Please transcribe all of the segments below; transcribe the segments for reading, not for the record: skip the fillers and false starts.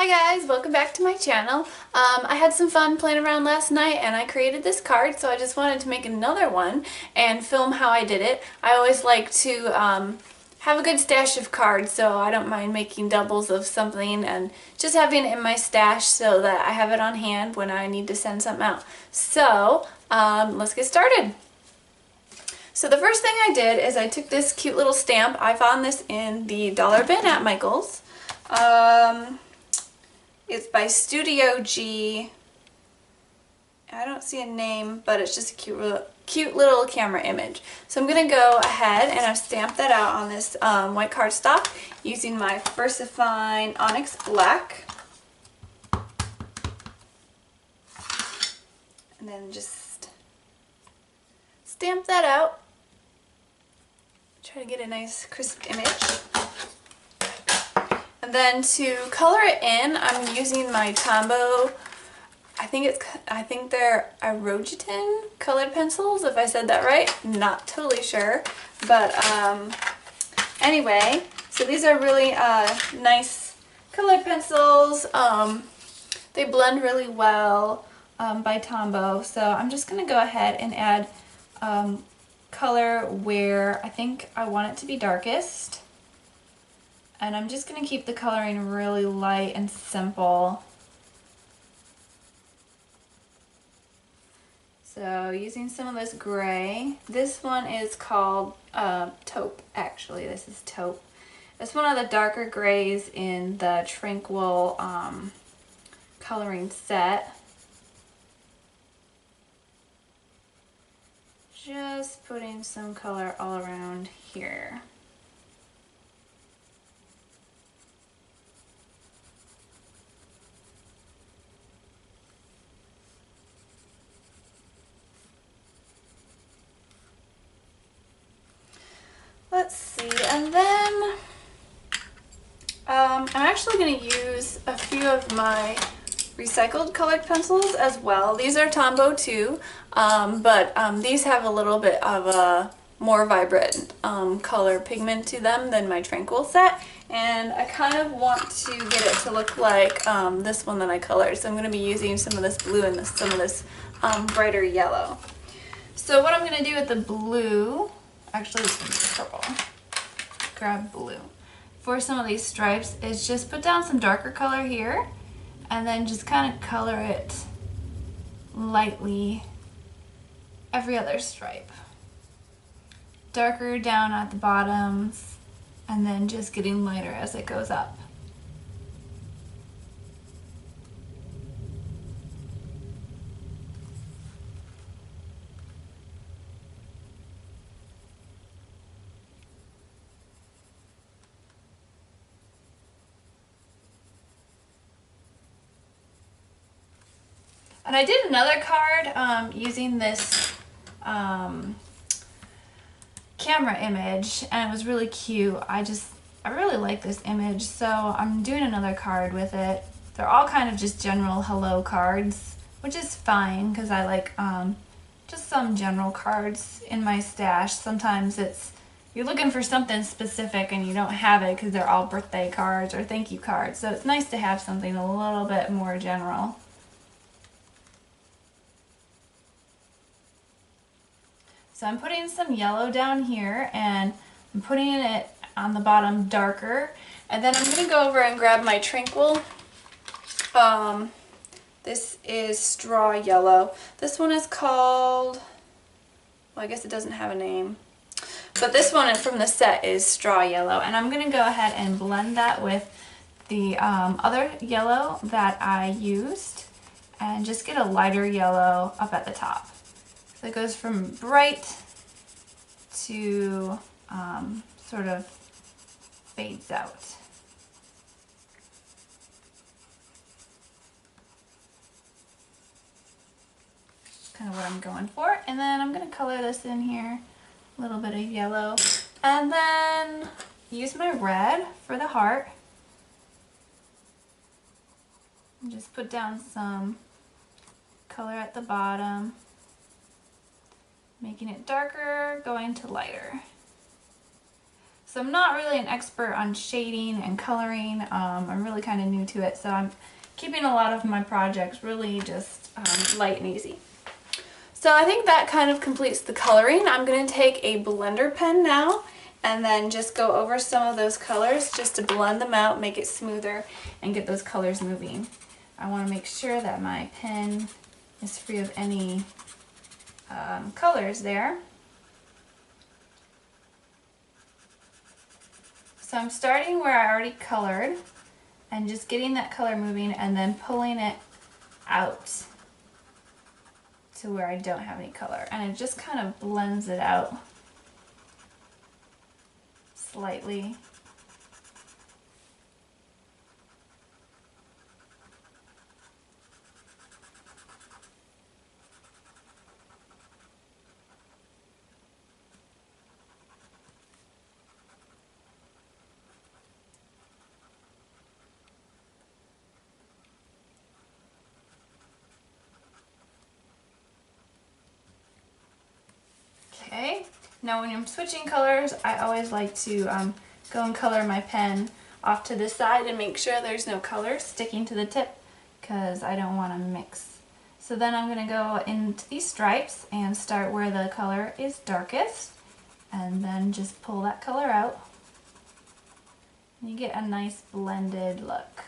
Hi guys, welcome back to my channel. I had some fun playing around last night and I created this card, so I just wanted to make another one and film how I did it. I always like to have a good stash of cards, so I don't mind making doubles of something and just having it in my stash so that I have it on hand when I need to send something out. So let's get started. So the first thing I did is I took this cute little stamp. I found this in the dollar bin at Michael's. It's by Studio G. I don't see a name, but it's just a cute little camera image. So I'm going to go ahead and I've stamped that out on this white cardstock using my VersaFine Onyx Black. And then just stamp that out. Try to get a nice crisp image. And then to color it in, I'm using my Tombow, I think they're Irojiten colored pencils, if I said that right. Not totally sure. But anyway, so these are really nice colored pencils. They blend really well by Tombow. So I'm just going to go ahead and add color where I think I want it to be darkest. And I'm just going to keep the coloring really light and simple. So using some of this gray. This one is called taupe, actually. This is taupe. It's one of the darker grays in the Tranquil coloring set. Just putting some color all around here. Let's see, and then I'm actually going to use a few of my recycled colored pencils as well. These are Tombow too, but these have a little bit of a more vibrant color pigment to them than my Tranquil set, and I kind of want to get it to look like this one that I colored, so I'm going to be using some of this blue and some of this brighter yellow. So what I'm going to do with the blue, actually it's going to be purple, grab blue, for some of these stripes is just put down some darker color here and then just kind of color it lightly every other stripe. Darker down at the bottoms and then just getting lighter as it goes up. And I did another card using this camera image, and it was really cute. I really like this image, so I'm doing another card with it. They're all kind of just general hello cards, which is fine because I like just some general cards in my stash. Sometimes you're looking for something specific and you don't have it because they're all birthday cards or thank you cards, so it's nice to have something a little bit more general. So I'm putting some yellow down here and I'm putting it on the bottom darker. And then I'm going to go over and grab my Tranquil. This is straw yellow. This one is called, well, I guess it doesn't have a name. But this one from the set is straw yellow. And I'm going to go ahead and blend that with the other yellow that I used. And just get a lighter yellow up at the top. So it goes from bright to sort of fades out. That's kind of what I'm going for. And then I'm going to color this in here, a little bit of yellow. And then use my red for the heart. And just put down some color at the bottom. Making it darker, going to lighter. So So I'm not really an expert on shading and coloring. I'm really kind of new to it, so I'm keeping a lot of my projects really just light and easy. So I think that kind of completes the coloring. I'm going to take a blender pen now and then just go over some of those colors just to blend them out, make it smoother, and get those colors moving. I want to make sure that my pen is free of any colors there. So I'm starting where I already colored and just getting that color moving and then pulling it out to where I don't have any color. And it just kind of blends it out slightly. Okay, now when I'm switching colors, I always like to go and color my pen off to the side and make sure there's no color sticking to the tip because I don't want to mix. So then I'm going to go into these stripes and start where the color is darkest and then just pull that color out. And you get a nice blended look.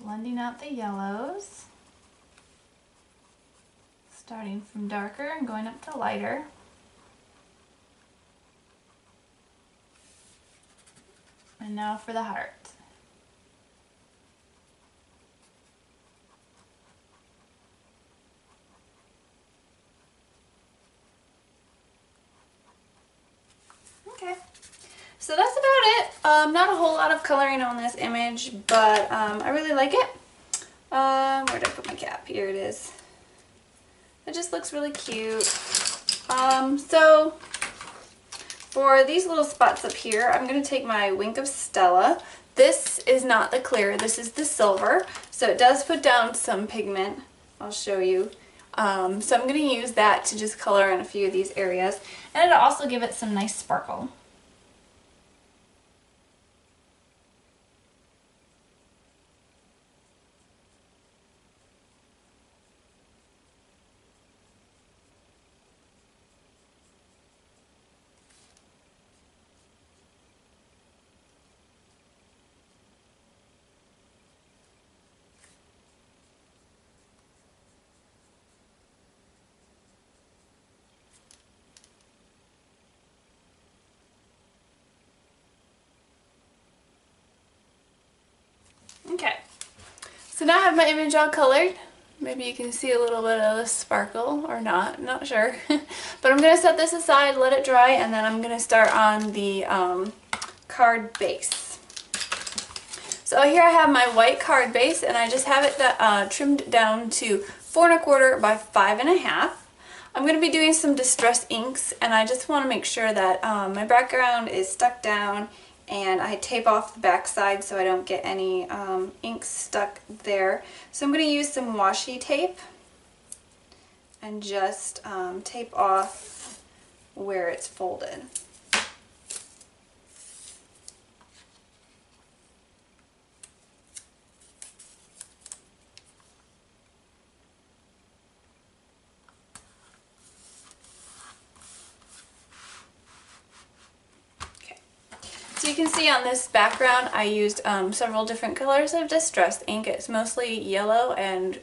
Blending out the yellows, starting from darker and going up to lighter. And now for the heart. Okay. So that's about it. Not a whole lot of coloring on this image, but I really like it. Where did I put my cap? Here it is. It just looks really cute. So for these little spots up here, I'm going to take my Wink of Stella. This is not the clear, this is the silver. So it does put down some pigment. I'll show you. So I'm going to use that to just color in a few of these areas. And it'll also give it some nice sparkle. Okay, so now I have my image all colored. Maybe you can see a little bit of the sparkle or not, not sure. But I'm going to set this aside, let it dry, and then I'm going to start on the card base. So here I have my white card base, and I just have it trimmed down to 4 1/4 by 5 1/2. I'm going to be doing some distress inks, and I just want to make sure that my background is stuck down and I tape off the back side so I don't get any ink stuck there. So I'm going to use some washi tape and just tape off where it's folded. So you can see on this background I used several different colors of distress ink. It's mostly yellow and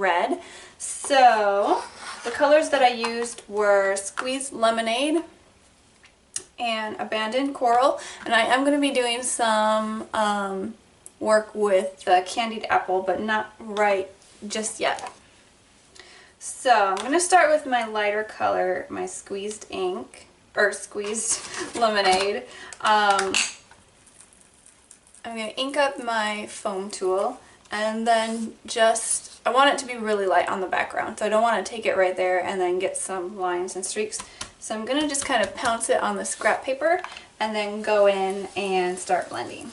red. So the colors that I used were Squeezed Lemonade and Abandoned Coral, and I am going to be doing some work with the Candied Apple, but not right just yet. So I'm going to start with my lighter color, my Squeezed ink, or Squeezed Lemonade. I'm going to ink up my foam tool, and then just, I want it to be really light on the background, so I don't want to take it right there and then get some lines and streaks. So I'm going to just kind of pounce it on the scrap paper and then go in and start blending.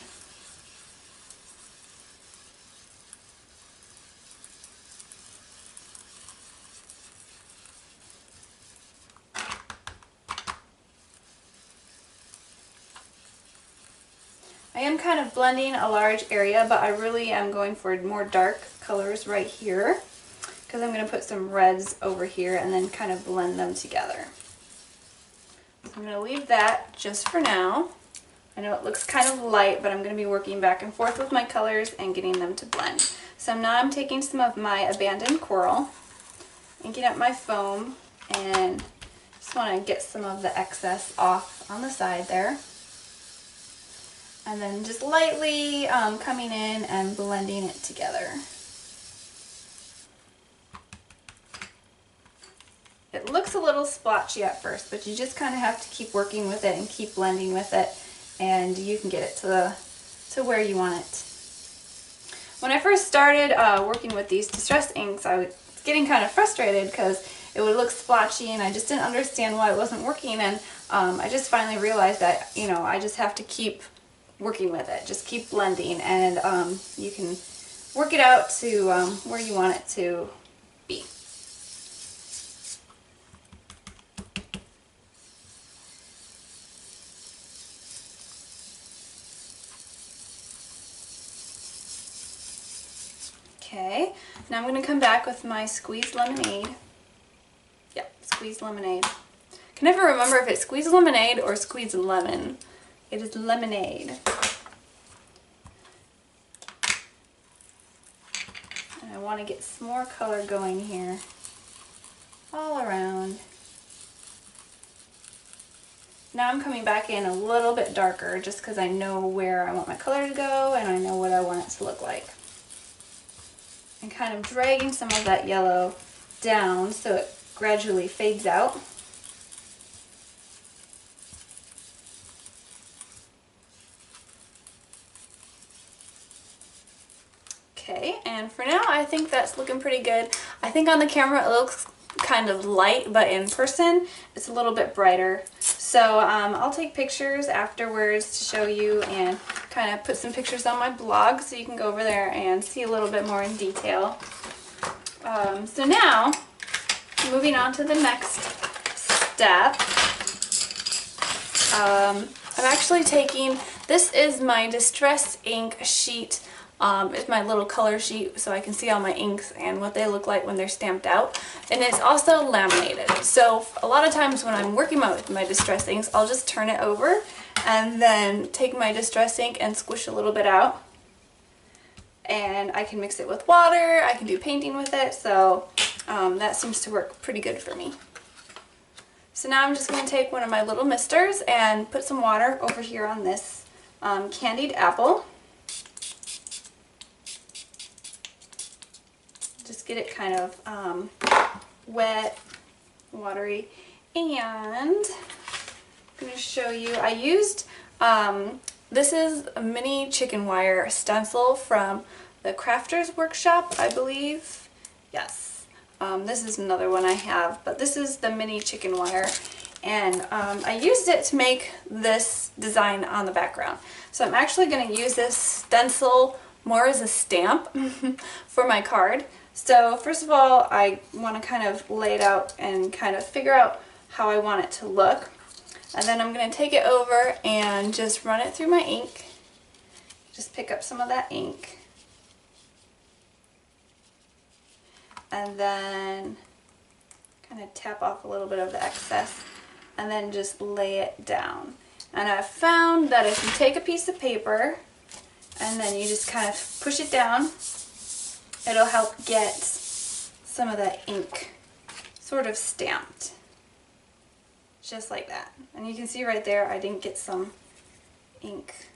I am kind of blending a large area, but I really am going for more dark colors right here because I'm going to put some reds over here and then kind of blend them together. So I'm going to leave that just for now. I know it looks kind of light, but I'm going to be working back and forth with my colors and getting them to blend. So now I'm taking some of my abandoned coral, inking up my foam, and just want to get some of the excess off on the side there. And then just lightly coming in and blending it together. It looks a little splotchy at first, but you just kind of have to keep working with it and keep blending with it, and you can get it to where you want it. When I first started working with these distress inks, I was getting kind of frustrated because it would look splotchy and I just didn't understand why it wasn't working, and I just finally realized that, you know, I just have to keep working with it, just keep blending, and you can work it out to where you want it to be. Okay, now I'm going to come back with my squeezed lemonade. Yep, squeezed lemonade. I can never remember if it's squeezed lemonade or squeezed lemon. It is lemonade. And I want to get some more color going here all around. Now I'm coming back in a little bit darker just because I know where I want my color to go and I know what I want it to look like. And kind of dragging some of that yellow down so it gradually fades out. Okay, and for now I think that's looking pretty good. I think on the camera it looks kind of light, but in person it's a little bit brighter. So I'll take pictures afterwards to show you and kind of put some pictures on my blog so you can go over there and see a little bit more in detail. So now, moving on to the next step, I'm actually taking, this is my Distress ink sheet. It's my little color sheet so I can see all my inks and what they look like when they're stamped out. And it's also laminated. So a lot of times when I'm working with my Distress inks, I'll just turn it over and then take my Distress ink and squish a little bit out. And I can mix it with water, I can do painting with it, so that seems to work pretty good for me. So now I'm just going to take one of my little misters and put some water over here on this candied apple. Just get it kind of wet, watery, and I'm going to show you, I used, this is a mini chicken wire stencil from the Crafters Workshop, I believe. Yes, this is another one I have, but this is the mini chicken wire, and I used it to make this design on the background. So I'm actually going to use this stencil more as a stamp for my card. So first of all, I want to kind of lay it out and kind of figure out how I want it to look. And then I'm going to take it over and just run it through my ink. Just pick up some of that ink. And then kind of tap off a little bit of the excess and then just lay it down. And I've found that if you take a piece of paper and then you just kind of push it down, it'll help get some of that ink sort of stamped. Just like that. And you can see right there I didn't get some ink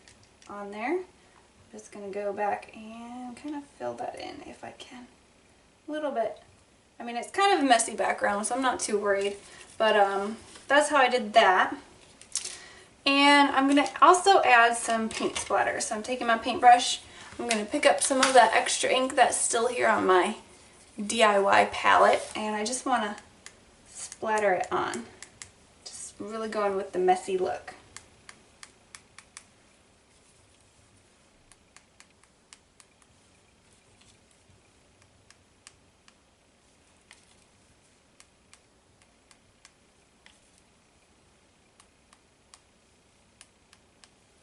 on there. I'm just going to go back and kind of fill that in if I can. A little bit. I mean, it's kind of a messy background, so I'm not too worried. But that's how I did that. And I'm going to also add some paint splatter. So I'm taking my paintbrush. I'm going to pick up some of that extra ink that's still here on my DIY palette. And I just want to splatter it on. really going with the messy look.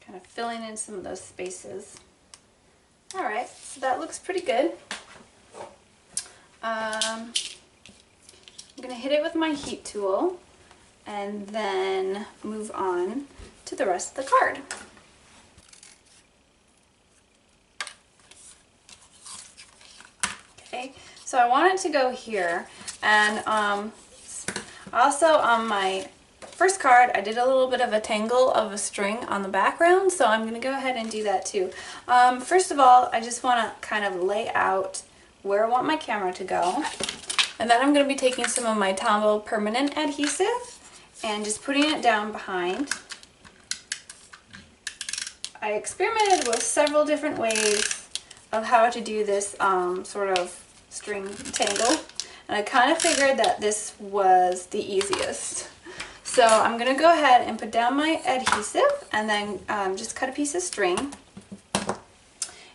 Kind of filling in some of those spaces. Alright, so that looks pretty good. I'm going to hit it with my heat tool and then move on to the rest of the card. Okay, so I want it to go here, and also on my first card I did a little bit of a tangle of a string on the background, so I'm going to go ahead and do that too. First of all, I just want to kind of lay out where I want my camera to go, and then I'm going to be taking some of my Tombow permanent adhesive and just putting it down behind. I experimented with several different ways of how to do this sort of string tangle, and I kind of figured that this was the easiest. So I'm going to go ahead and put down my adhesive and then just cut a piece of string,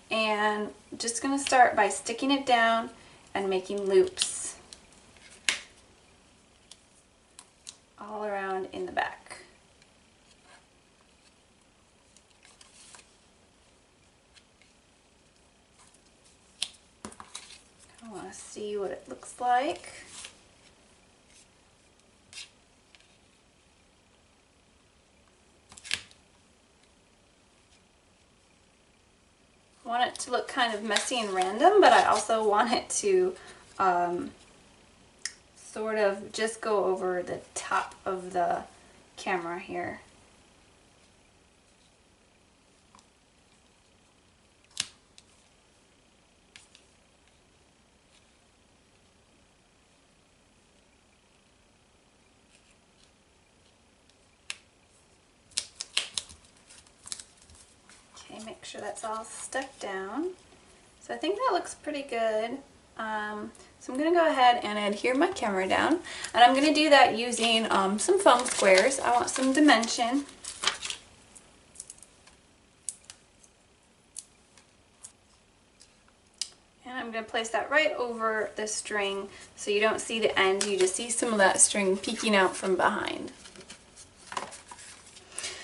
and just going to start by sticking it down and making loops all around in the back. I want to see what it looks like. I want it to look kind of messy and random, but I also want it to sort of just go over the top of the camera here. Okay, make sure that's all stuck down. So I think that looks pretty good. So I'm going to go ahead and adhere my camera down, and I'm going to do that using some foam squares. I want some dimension. And I'm going to place that right over the string so you don't see the end, you just see some of that string peeking out from behind.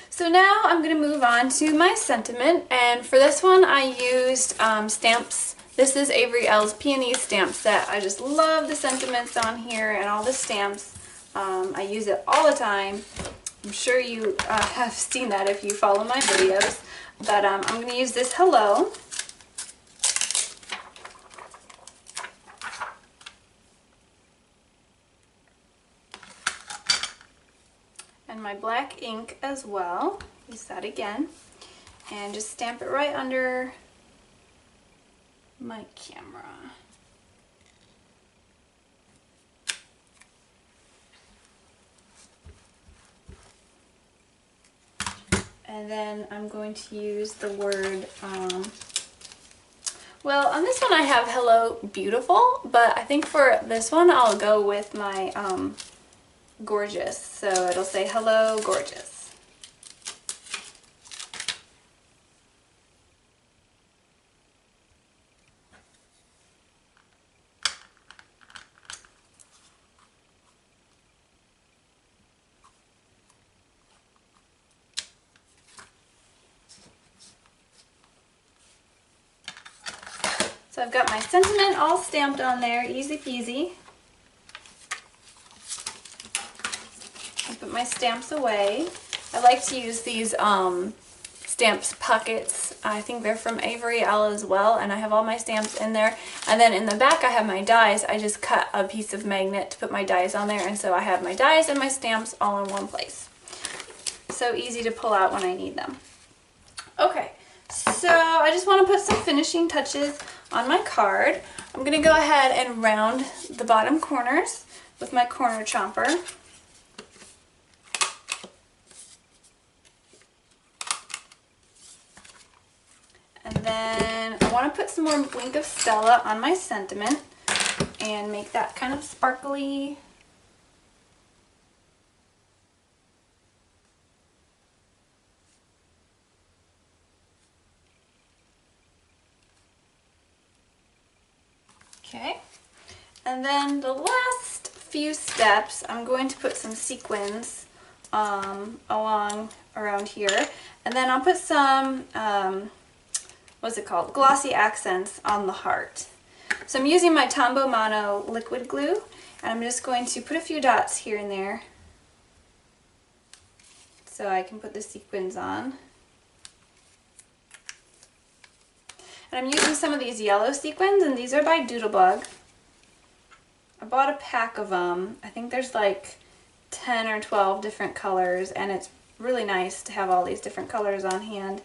So now I'm going to move on to my sentiment, and for this one I used stamps. This is Avery L's Peony stamp set. I just love the sentiments on here and all the stamps. I use it all the time. I'm sure you have seen that if you follow my videos. But I'm going to use this hello. And my black ink as well. Use that again. And just stamp it right under my camera. And then I'm going to use the word, well, on this one I have hello beautiful, but I think for this one I'll go with my gorgeous. So it'll say hello gorgeous. So I've got my sentiment all stamped on there, easy peasy. I put my stamps away. I like to use these stamps pockets. I think they're from Avery L as well, and I have all my stamps in there. And then in the back I have my dies. I just cut a piece of magnet to put my dies on there, and so I have my dies and my stamps all in one place. So easy to pull out when I need them. Okay, so I just want to put some finishing touches on my card. I'm going to go ahead and round the bottom corners with my corner chomper. And then I want to put some more Wink of Stella on my sentiment and make that kind of sparkly. Okay, and then the last few steps, I'm going to put some sequins along around here, and then I'll put some, what's it called, glossy accents on the heart. So I'm using my Tombow Mono liquid glue, and I'm just going to put a few dots here and there so I can put the sequins on. And I'm using some of these yellow sequins, and these are by Doodlebug. I bought a pack of them. I think there's like 10 or 12 different colors, and it's really nice to have all these different colors on hand.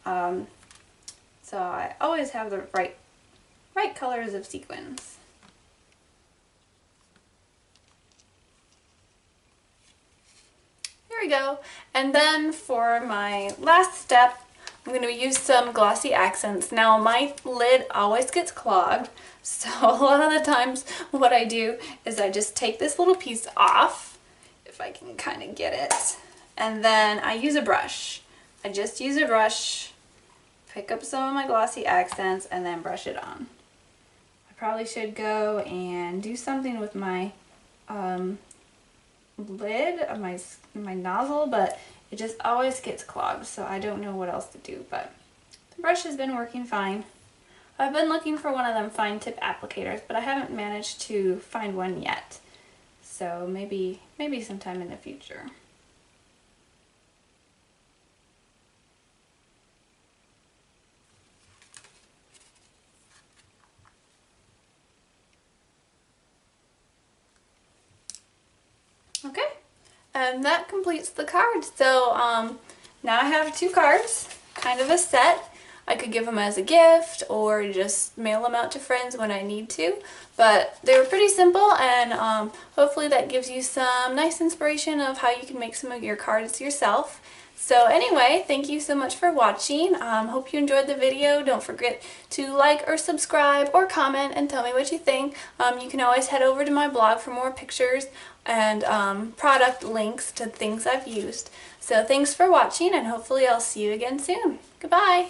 So I always have the right colors of sequins. There we go. And then for my last step, I'm going to use some glossy accents. Now my lid always gets clogged, so a lot of the times what I do is I just take this little piece off, if I can kind of get it, and then I use a brush. I just use a brush, pick up some of my glossy accents, and then brush it on. I probably should go and do something with my lid of my nozzle, but it just always gets clogged, so I don't know what else to do, but the brush has been working fine. I've been looking for one of them fine tip applicators, but I haven't managed to find one yet, so maybe sometime in the future. Okay, and that completes the card. So now I have 2 cards, kind of a set. I could give them as a gift or just mail them out to friends when I need to, but they were pretty simple, and hopefully that gives you some nice inspiration of how you can make some of your cards yourself. So anyway, thank you so much for watching. Hope you enjoyed the video. Don't forget to like or subscribe or comment and tell me what you think. You can always head over to my blog for more pictures and product links to things I've used. So thanks for watching, and hopefully I'll see you again soon. Goodbye!